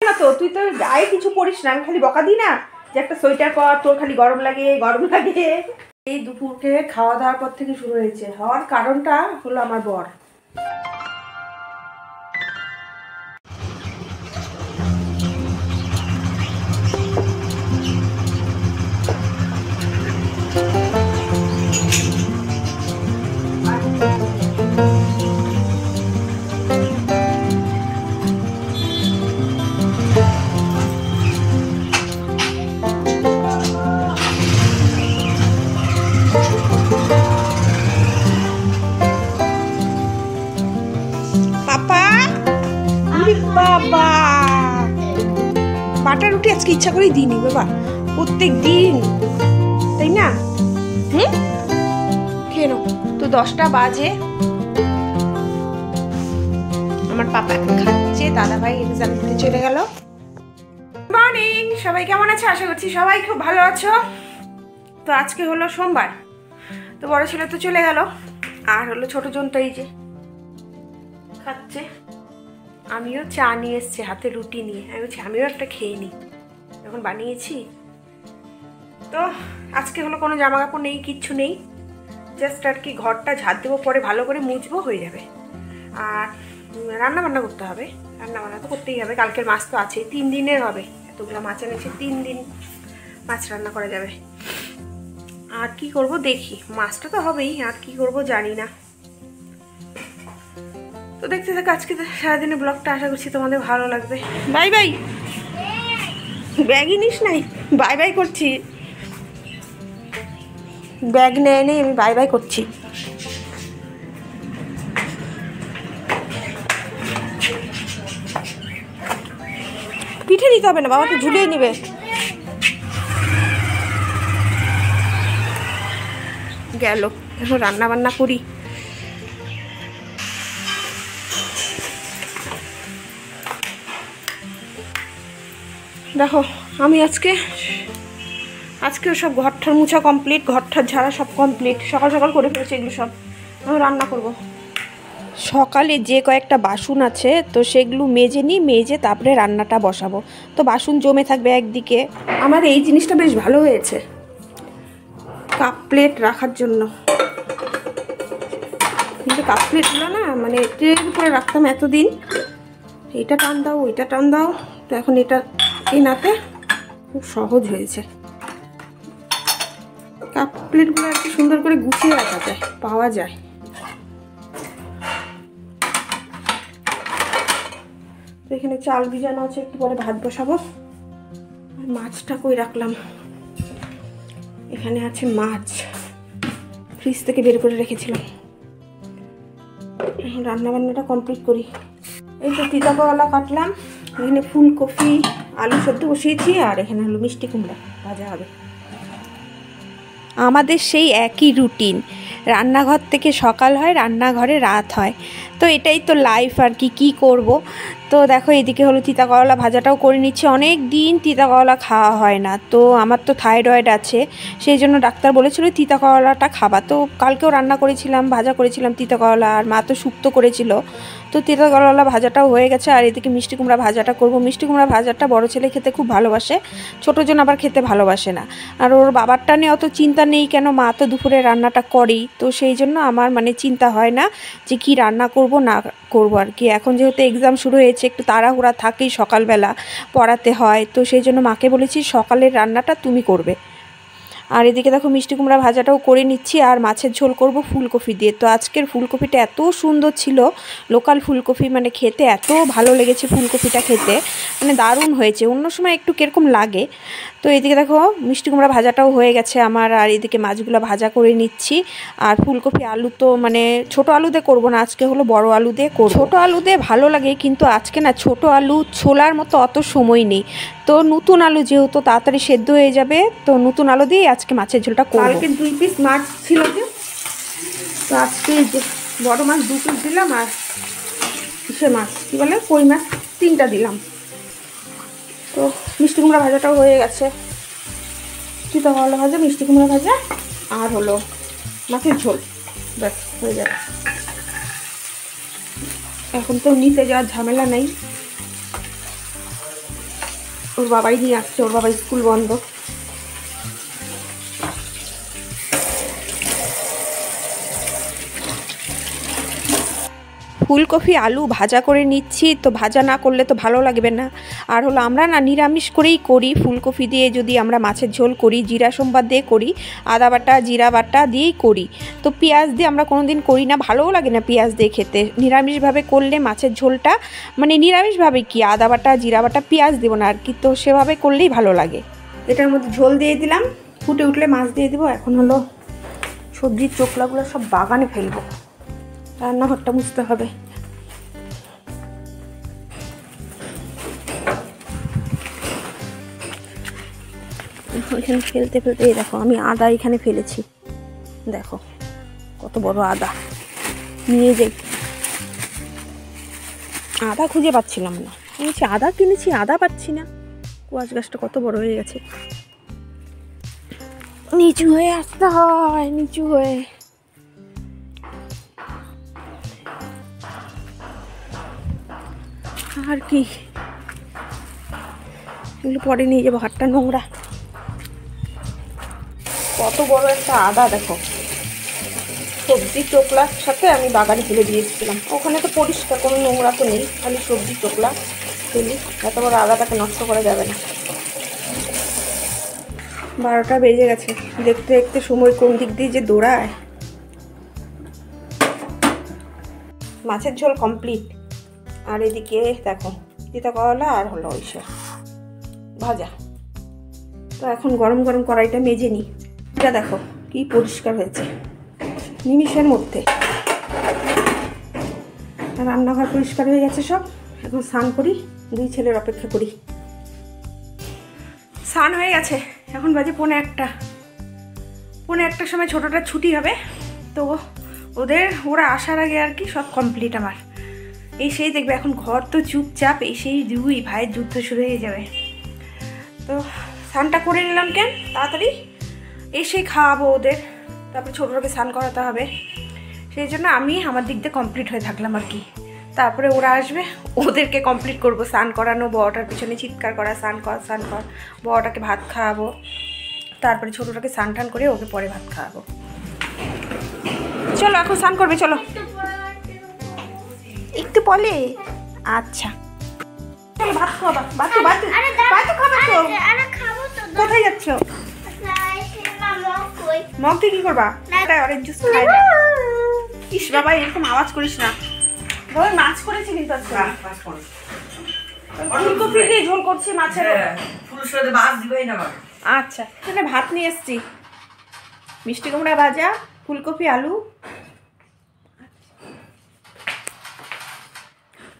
না তো, তুই তো গায়ে কিছু পরিস না, আমি খালি বকা দিই না যে একটা সোয়েটার পর, তোর খালি গরম লাগে গরম লাগে। এই দুপুরকে খাওয়া দাওয়ার পর থেকে শুরু হয়েছে, হওয়ার কারণটা হলো আমার বর। বাবা বাটার রুটি আজকে ইচ্ছা করেই দিইনি বাবা, প্রত্যেক দিন তাই না? খেয়ে নাও তো। 10টা বাজে, আমার পাপা এখন খাচ্ছে, দাদা ভাই এক্সাম দিতে চলে গেল। মর্নিং, সবাই কেমন আছে? আশা করছি সবাই খুব ভালো আছো। তো আজকে হলো সোমবার, তো বড় ছেলে তো চলে গেল, আর হলো ছোট জন তো এই যে খাচ্ছে। আমিও চা নিয়ে এসছি হাতে, রুটি নিয়ে। আমি বলছি আমিও একটা খেয়ে নিই, যখন বানিয়েছি। তো আজকে হলো কোনো জামা কাপড় নেই, কিচ্ছু নেই, জাস্ট আর কি ঘরটা ঝাড় দেবো, পরে ভালো করে মুছবো, হয়ে যাবে। আর রান্না বান্না করতে হবে, রান্না বান্না তো করতেই হবে, কালকের মাছ তো আছে, 3 দিনের হবে, এতগুলো মাছ এনেছে, 3 দিন মাছ রান্না করা যাবে। আর কি করব দেখি, মাছটা তো হবেই, আর কি করব জানি না। তো দেখতে থাকো আজকে সারাদিনের ব্লগটা, আশা করছি তোমাদের ভালো লাগবে। বাই বাই, ব্যাগই নিস নাই, বাই বাই করছি, ব্যাগ নেয় নেই, আমি বাই বাই করছি। পিঠে নিতে হবে না, বাবা তো ঝুলিয়ে নিবে। গেল, এখন রান্না বান্না করি। দেখো আমি আজকে সব ঘরটার মুছা কমপ্লিট, ঘরটার ঝাড়া সব কমপ্লিট, সকাল সকাল করে ফেলেছি এগুলো সব। আমি রান্না করব। সকালে যে কয়েকটা বাসন আছে তো সেগুলো মেজে নিই, মেজে তারপরে রান্নাটা বসাবো। তো বাসন জমে থাকবে একদিকে। আমার এই জিনিসটা বেশ ভালো হয়েছে, কাপ প্লেট রাখার জন্য। কিন্তু কাপ প্লেটগুলো না মানে ট্রের উপরে রাখতাম এতদিন, এটা টান দাও ওইটা টান দাও, তো এখন এটা কেনাতে খুব সহজ হয়েছে। কাপ প্লেটগুলো আর কি সুন্দর করে গুছিয়ে রাখা যায়, পাওয়া যায়। তো এখানে চাল ভিজানো আছে, একটু পরে ভাত বসাবো। আর মাছটা কই রাখলাম, এখানে আছে মাছ, ফ্রিজ থেকে বের করে রেখেছিলাম। এখন রান্না বান্নাটা কমপ্লিট করি। এই তো তিতা করলা কাটলাম, এখানে ফুলকপি আলু সেদ্ধ বসিয়েছি, আর এখানে হলো মিষ্টি কুমড়া ভাজা হবে। আমাদের সেই একই রুটিন, রান্নাঘর থেকে সকাল হয়, রান্নাঘরে রাত হয়। তো এটাই তো লাইফ আর কি করব। তো দেখো এদিকে হলো তিতা করলা ভাজাটাও করে নিচ্ছি, অনেক দিন তিতা করলা খাওয়া হয় না। তো আমার তো থাইরয়েড আছে, সেই জন্য ডাক্তার বলেছিল তিতা করলাটা খাবা। তো কালকেও রান্না করেছিলাম, ভাজা করেছিলাম তিতা করলা, আর মা তো শুক্তো করেছিল। তো তিতা করলা ভাজাটাও হয়ে গেছে, আর এদিকে মিষ্টি কুমড়া ভাজাটা করব। মিষ্টি কুমড়া ভাজাটা বড় ছেলে খেতে খুব ভালোবাসে, ছোটো জন আবার খেতে ভালোবাসে না। আর ওর বাবারটা নিয়ে অত চিন্তা নেই, কেন মা তো দুপুরে রান্নাটা করেই, তো সেই জন্য আমার মানে চিন্তা হয় না যে কি রান্না করব না করব আর কি। এখন যেহেতু এক্সাম শুরু হয়েছে, একটু তাড়াহুড়া থাকেই, সকালবেলা পড়াতে হয়, তো সেই জন্য মাকে বলেছি সকালের রান্নাটা তুমি করবে। আর এদিকে দেখো মিষ্টি কুমড়া ভাজাটাও করে নিচ্ছি, আর মাছের ঝোল করব ফুলকপি দিয়ে। তো আজকের ফুলকপিটা এত সুন্দর ছিল, লোকাল ফুলকপি, মানে খেতে এত ভালো লেগেছে ফুলকপিটা, খেতে মানে দারুণ হয়েছে। অন্য সময় একটু কীরকম লাগে। তো এদিকে দেখো মিষ্টি কুমড়া ভাজাটাও হয়ে গেছে আমার, আর এদিকে মাছগুলো ভাজা করে নিচ্ছি। আর ফুলকপি আলু তো মানে ছোটো আলু দিয়ে করবো না, আজকে হলো বড় আলু দিয়ে করব। ছোটো আলু দিয়ে ভালো লাগে, কিন্তু আজকে না ছোটো আলু ছোলার মতো অত সময় নেই। তো নতুন আলু যেহেতু তাড়াতাড়ি সেদ্ধ হয়ে যাবে, তো নতুন আলু দিয়ে আজকে মাছের ঝোলটা করব। কালকে 2 পিস মাছ ছিল, তো আজকে বড় মাছ 2 পিস দিলাম, আর কিসের মাছ কী বলে কই মাছ 3টা দিলাম। তো মিষ্টি কুমড়া ভাজাটাও হয়ে গেছে, তিতা করলা ভাজা, মিষ্টি কুমড়া ভাজা, আর হলো মাছের ঝোল, ব্যাস হয়ে যাবে। এখন তো নিতে যাওয়ার ঝামেলা নেই, ওর বাবাই নিয়ে আসছে, ওর বাবা স্কুল বন্ধ। ফুলকপি আলু ভাজা করে নিচ্ছি, তো ভাজা না করলে তো ভালো লাগবে না। আর হলো আমরা না নিরামিষ করেই করি, ফুলকপি দিয়ে যদি আমরা মাছের ঝোল করি জিরা সোমবার দিয়ে করি, আদা বাটা জিরা বাটা দিয়েই করি। তো পেঁয়াজ দিয়ে আমরা কোনো দিন করি না, ভালোও লাগে না পেঁয়াজ দিয়ে খেতে। নিরামিষভাবে করলে মাছের ঝোলটা মানে নিরামিষভাবে কি আদা বাটা জিরা বাটা পেঁয়াজ দেবো না আর কি, তো সেভাবে করলেই ভালো লাগে। এটার মধ্যে ঝোল দিয়ে দিলাম, ফুটে উঠলে মাছ দিয়ে দেবো। এখন হলো সবজির চোকলাগুলো সব বাগানে ফেলবো, রান্নাঘরটা মুছতে হবে। এখানে ফেলতে ফেলতে দেখো আমি আদা এখানে ফেলেছি, দেখো কত বড় আদা নিয়ে যাই। আদা খুঁজে পাচ্ছিলাম না, আমি আদা কিনেছি আদা পাচ্ছি না। কুয়াশ গাছটা কত বড় হয়ে গেছে, নিচু হয়ে আসতে হয়, নিচু হয়ে। আর কি এগুলো পরে নিয়ে যাবো, হাতটা নোংরা। কত বড় একটা আদা দেখো, সবজি চোকলার সাথে আমি বাগানে ফেলে দিয়ে এসেছিলাম। ওখানে তো পরিষ্কার, কোনো নোংরা তো নেই, খালি সবজি চোকলা ফেলি। এত বড় আদাটাকে নষ্ট করা যাবে না। 12টা বেজে গেছে, দেখতে দেখতে সময় কোন দিক দিয়ে যে দৌড়ায়। মাছের ঝোল কমপ্লিট। আর এদিকে দেখো তিতা করলা আর হলো ওইসব ভাজা। তো এখন গরম গরম কড়াইটা মেজে নিই। এটা দেখো কি পরিষ্কার হয়েছে নিমিষের মধ্যে। রান্নাঘর পরিষ্কার হয়ে গেছে সব। এখন স্নান করি, 2 ছেলের অপেক্ষা করি। স্নান হয়ে গেছে, এখন বাজে 1:45 সময় ছোটোটার ছুটি হবে। তো ওরা আসার আগে আর কি সব কমপ্লিট আমার। এই সেই দেখবে এখন ঘর তো চুপচাপ, এই সেই 2 ভাইয়ের যুদ্ধ শুরু হয়ে যাবে। তো স্নানটা করে নিলাম কেন তাড়াতাড়ি, এসে খাওয়াবো ওদের, তারপরে ছোটোটাকে স্নান করাতে হবে। সেই জন্য আমি আমার দিক দিয়ে কমপ্লিট হয়ে থাকলাম আর কি। তারপরে ওরা আসবে, ওদেরকে কমপ্লিট করবো, স্নান করানো, বড়টার পিছনে চিৎকার করা স্নান কর স্নান কর, বড়টাকে ভাত খাওয়াবো, তারপরে ছোটোটাকে স্নান টান করে ওকে পরে ভাত খাওয়াবো। চলো এখন স্নান করবে, চলো একটু বলে। আচ্ছা চলো ভাত খাওয়াবা, কোথায় যাচ্ছ? মগ দিয়ে কি করবা? অরেঞ্জ জুস খাই না। ইস বাবা এরকম আওয়াজ করিস না, ওই মাছ করেছি কিন্তু ফুলকপি দিয়ে ঝোল করছি মাছের। আচ্ছা এখানে ভাত নিয়ে এসছি, মিষ্টি কুমড়া ভাজা, ফুলকপি আলু।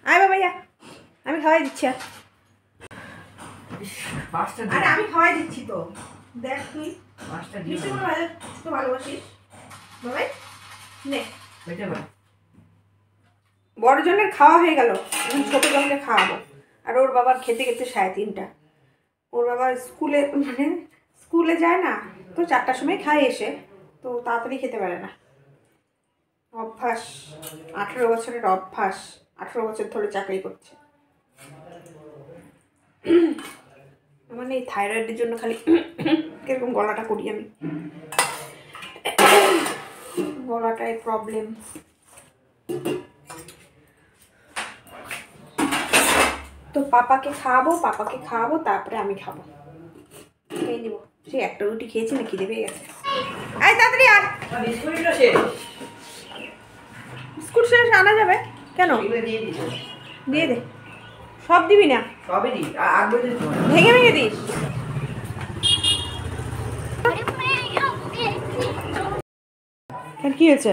আয় বাবা ইয়া, আমি খাওয়াই দিচ্ছি। আরে আমি খাওয়াই দিচ্ছি তো, দেখ তুই মিষ্টি কুমড়া ভাজা তো ভালোবাসিস বাবাই। নে বড় জনের খাওয়া হয়ে গেল, এখন ছোট জনকে খাওয়াবো। আর ওর বাবার খেতে খেতে 3:30। ওর বাবা স্কুলে যায় না, তো 4টার সময় খায় এসে, তো তাড়াতাড়ি খেতে পারে না। অভ্যাস, 18 বছরের অভ্যাস, 18 বছর ধরে চাকরি করছে। আমার এই থাইরয়েডের জন্য খালি কিরকম গলাটা করি আমি, গলাটায় প্রবলেম। তো পাপাকে খাওয়াবো তারপরে আমি খাবো, খেয়ে নিবো। সেই একটা রুটি খেয়েছি না, খিদে পেয়ে গেছে। এই তাড়াতাড়ি আর বিস্কুট শেষ, আনা যাবে কেন? দিয়ে দে, সব দিবি না, ভেঙে ভেঙে দিস। কি হয়েছে?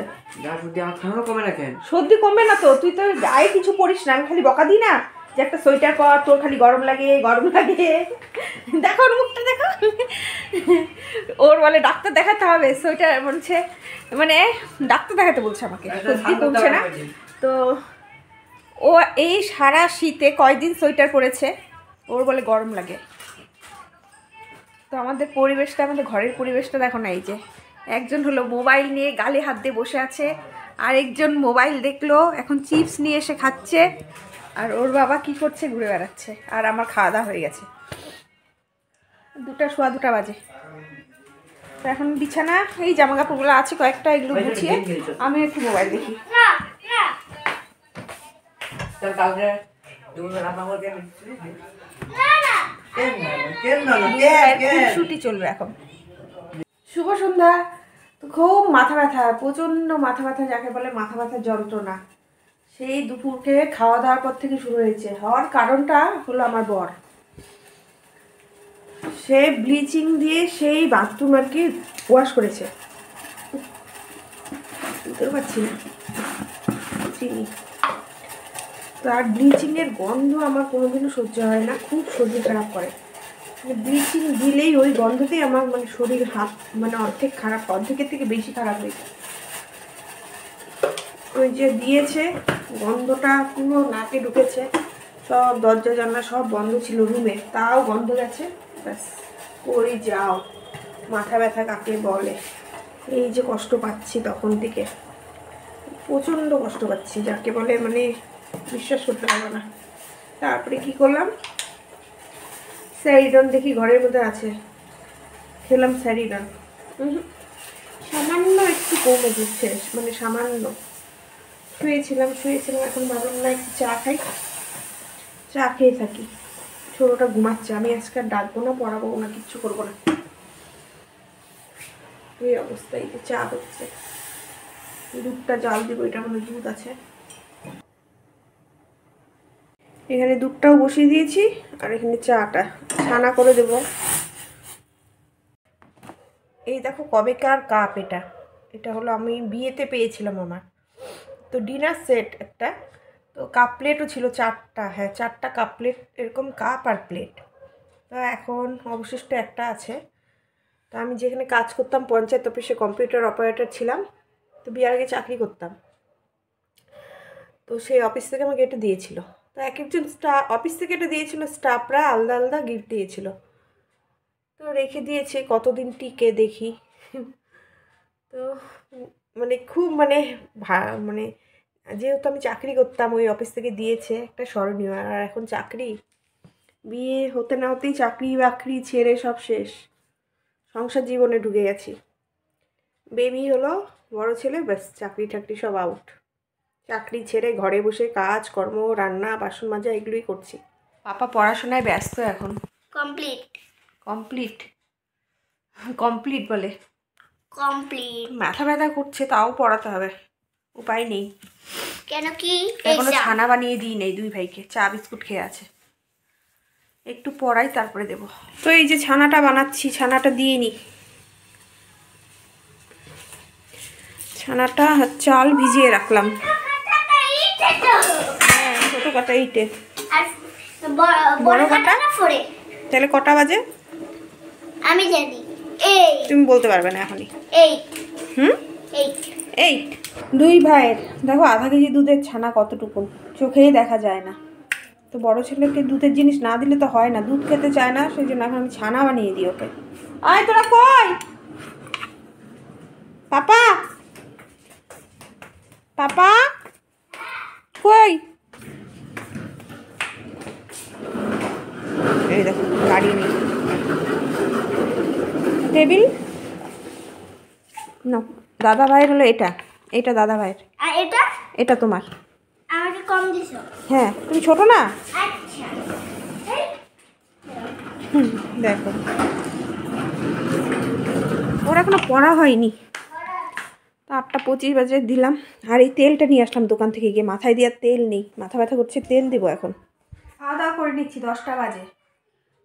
সর্দি কমবে না তো, তুই তো গায়ে কিছু পরিস না, আমি খালি বকা দিই না যে একটা সোয়েটার পর, তোর খালি গরম লাগে। দেখো ওর মুখটা দেখো, ওর বলে ডাক্তার দেখাতে হবে, সোয়েটার বলছে, মানে ডাক্তার দেখাতে বলছে আমাকে, সর্দি কমছে না। তো ও এই সারা শীতে কয়দিন সোয়েটার পরেছে, ওর বলে গরম লাগে। তো আমাদের পরিবেশটা, আমাদের ঘরের পরিবেশটা দেখো না, এই যে একজন হলো মোবাইল নিয়ে গালে হাত দিয়ে বসে আছে, আরেকজন মোবাইল দেখলো, এখন চিপস নিয়ে এসে খাচ্ছে, আর ওর বাবা কি করছে, ঘুরে বেড়াচ্ছে। আর আমার খাওয়া দাওয়া হয়ে গেছে। 2টা বাজে। তো এখন বিছানা, এই জামা কাপড়গুলো আছে কয়েকটা, এগুলো গুছিয়ে আমি একটু মোবাইল দেখি। ছুটি চলবে এখন। শুভ সন্ধ্যা। তো খুব মাথা ব্যথা, প্রচণ্ড মাথা ব্যথা, যাকে বলে মাথা ব্যথার যন্ত্রণা। সেই দুপুরকে খাওয়া দাওয়ার পর থেকে শুরু হয়েছে। হওয়ার কারণটা হলো আমার বর, সে ব্লিচিং দিয়ে সেই বাথরুম আর কি ওয়াশ করেছে। বুঝতে পারছি না চিনি। তার ব্লিচিংয়ের গন্ধ আমার কোনোদিনও সহ্য হয় না, খুব শরীর খারাপ করে। মানে ব্লিচিং দিলেই ওই গন্ধতেই আমার মানে শরীর হাত মানে অর্ধেক খারাপ, অর্ধেকের থেকে বেশি খারাপ হয়েছে। ওই যে দিয়েছে গন্ধটা পুরো নাকে ঢুকেছে, সব দরজা জানলা সব বন্ধ ছিল রুমে, তাও গন্ধ গেছে। ব্যাস করে যাও, মাথা ব্যথা কাকে বলে। এই যে কষ্ট পাচ্ছি তখন থেকে, প্রচণ্ড কষ্ট পাচ্ছি, যাকে বলে মানে বিশ্বাস করতে পারবো না। তারপরে কি করলাম, স্যারিডন দেখি ঘরের মধ্যে আছে, খেলাম স্যারিডন। সামান্য একটু কমে দিচ্ছে, মানে সামান্য। শুয়েছিলাম, এখন ভাবলাম না একটু চা খাই, চা খেয়ে থাকি। ছোটোটা ঘুমাচ্ছে, আমি আজকে ডাকবো না, পড়াবো না, কিচ্ছু করবো না। এই অবস্থায় চা হচ্ছে, দুধটা জাল দিব, এটার মধ্যে দুধ আছে। এখানে দুধটাও বসিয়ে দিয়েছি, আর এখানে চাটা ছানা করে দেব। এই দেখো কবেকার কাপ, এটা হলো আমি বিয়েতে পেয়েছিলাম আমার। তো ডিনার সেট একটা, তো কাপ প্লেটও ছিল 4টা, হ্যাঁ 4টা কাপ প্লেট, এরকম কাপ আর প্লেট। তো এখন অবশিষ্ট একটা আছে। তো আমি যেখানে কাজ করতাম পঞ্চায়েত অফিসে কম্পিউটার অপারেটর ছিলাম, তো বিয়ের আগে চাকরি করতাম। তো সেই অফিস থেকে আমাকে এটা দিয়েছিল। তো এক একজন অফিস থেকে এটা দিয়েছিল, স্টাফরা আলাদা আলাদা গিফট দিয়েছিল। তো রেখে দিয়েছে, কতদিন টিকে দেখি। তো মানে খুব মানে মানে যেহেতু আমি চাকরি করতাম, ওই অফিস থেকে দিয়েছে, একটা স্মরণীয়। আর এখন চাকরি, বিয়ে হতে না হতেই চাকরি বাকরি ছেড়ে সব শেষ, সংসার জীবনে ঢুকে গেছি। বেবি হলো, বড় ছেলে, ব্যাস চাকরি টাকরি সব আউট। চাকরি ছেড়ে ঘরে বসে কাজ কর্ম, রান্না বাসন মাজা এগুলোই করছি। পাপা পড়াশোনায় ব্যস্ত এখন। কমপ্লিট বলে, মাথা ব্যথা করছে, তাও পড়াতে হবে, উপায় নেই। কেন কি এখনো ছানা বানিয়ে দিই নেই, 2 ভাইকে চা বিস্কুট খেয়ে আছে, একটু পড়াই তারপরে দেব। তো এই যে ছানাটা বানাচ্ছি, ছানাটা দিয়ে নি। ছানাটা চাল ভিজিয়ে রাখলাম, হ্যাঁ ছোটো কাটা ইটে, বড় কাটা। তাহলে কটা বাজে আমি জানি, তুমি বলতে পারবে না এখনই। 8। 2 ভাইয়ের দেখো আধা কেজি দুধের ছানা কতটুকু, চোখেই দেখা যায় না। তো বড় ছেলেকে দুধের জিনিস না দিলে তো হয় না, দুধ খেতে চায় না, সেই জন্য এখন আমি ছানা বানিয়ে দিই ওকে। আয় তোরা কই, পাপা পাপা কই, এই দেখো গাড়ি নেই, টেবিল না। দাদা ভাইয়ের হলো এটা দাদা ভাইয়ের, আর এটা তোমার। আমাকে কম দিছো? হ্যাঁ তুমি ছোট না। আচ্ছা দেখো ওর এখনো পড়া হয়নি। তো 8টা 25 বাজে দিলাম। আর এই তেলটা নিয়ে আসলাম দোকান থেকে গিয়ে, মাথায় দেওয়ার তেল নেই, মাথা ব্যথা করছে, তেল দেবো এখন। খাওয়া দাওয়া করে নিচ্ছি, 10টা বাজে।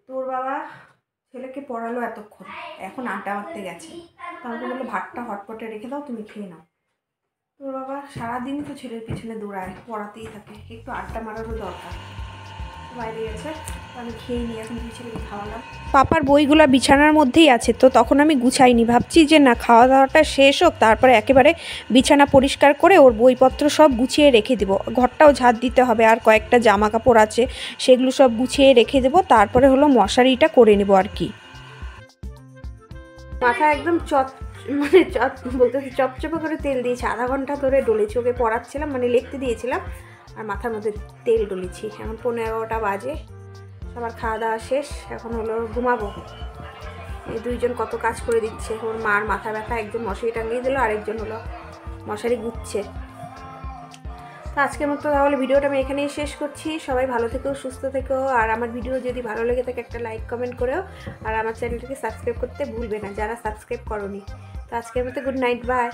তোর বাবা ছেলেকে পড়ালো এতক্ষণ, এখন আড্ডা মারতে গেছে। তো আমাকে বললো ভাতটা হটপটে রেখে দাও, তুমি খেয়ে নাও। তোর বাবা সারাদিন তো ছেলের পিছনে দৌড়ায়, পড়াতেই থাকে, একটু আড্ডা মারারও দরকার। বাইরে গেছে, আমি খেয়ে নিই, এখন ছেলেকে খাওয়ালাম। পাপার বইগুলো বিছানার মধ্যেই আছে, তো তখন আমি গুছাইনি, ভাবছি যে না খাওয়া দাওয়াটা শেষ হোক, তারপরে একেবারে বিছানা পরিষ্কার করে ওর বইপত্র সব গুছিয়ে রেখে দেবো। ঘরটাও ঝাড় দিতে হবে, আর কয়েকটা জামা কাপড় আছে, সেগুলো সব গুছিয়ে রেখে দেবো। তারপরে হলো মশারিটা করে নেবো আর কি। মাথা একদম বলতে চপচপে করে তেল দিয়েছি, আধা ঘন্টা ধরে ডলেছি, ওকে পড়াচ্ছিলাম, মানে লিখতে দিয়েছিলাম, আর মাথার মধ্যে তেল ডলেছি। এখন 11:15 বাজে, সবার খাওয়া দাওয়া শেষ, এখন হলো ঘুমাবো। এই দুইজন কত কাজ করে দিচ্ছে। ওর মার মাথা ব্যথা, একজন মশারি টাঙিয়ে দিল, আরেকজন হলো মশারি গুচ্ছে। তো আজকের মতো তাহলে ভিডিওটা আমি এখানেই শেষ করছি। সবাই ভালো থেকো, সুস্থ থেকো, আর আমার ভিডিও যদি ভালো লেগে থাকে একটা লাইক কমেন্ট করেও, আর আমার চ্যানেলটাকে সাবস্ক্রাইব করতে ভুলবে না যারা সাবস্ক্রাইব করোনি। তো আজকের মতো গুড নাইট, বাই।